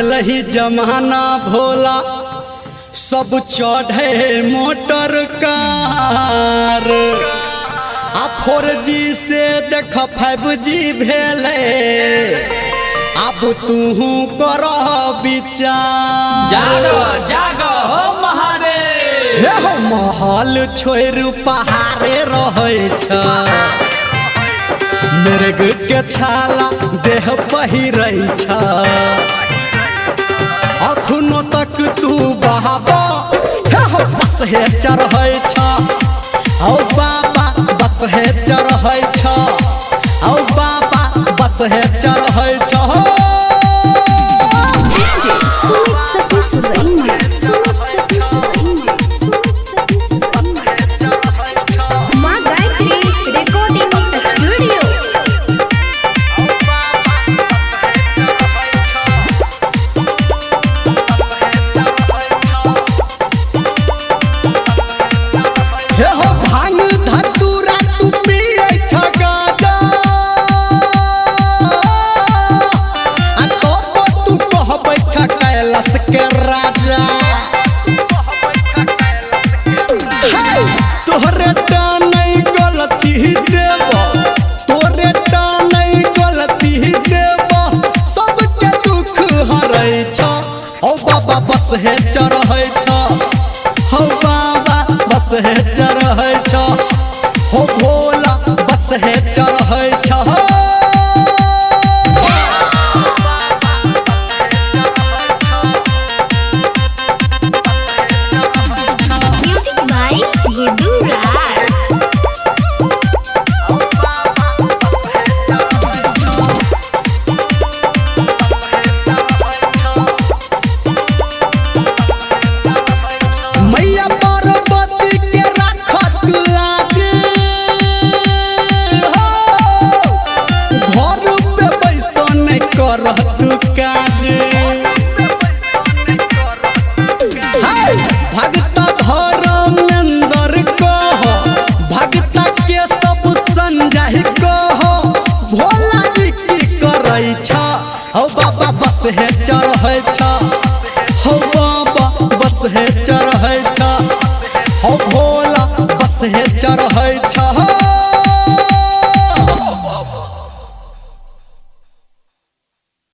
गेल ही जमाना भोला सब चढ़े मोटर कार आ 4G से देख 5G भेले अब तू कर विचार जागो जागो हो महादेव हे हो महल छोड़ पहाड़े रहे छ मृग के छाला देह पहिरै छ अखनो तक तू बहाबा हे हो बस हे चढ़ै छ औ बाबा बस हे चढ़ै छ औ बाबा बस हे चढ़ै छ DJ Sumit Satish Raina Ma Gayatri Recording Studio हे हो भांग धतूरा तू पियै छ गाजा आ तो तू कहबै छ कैलाश के राजा तोहरे टा नहीं गलती देव तोरे टा नहीं गलती देव सबके दुख हरै छ ओ बाबा बस हे चढ़ै छ हो बाबा बस हे चढ़ै छ हो भोला बस हे चढ़ै छ Music by Gudu Raj मैया पार्वती के राखत लाज हो घर पे पैसा नहीं करत काज भगता धर्मेंद्र कह भगता के सब संजय कह भोला जी की करै छ हो बाबा बस हे चढ़ै छ हो बाबा बस हे चढ़ै छ हो भोला बस हे चढ़ै छ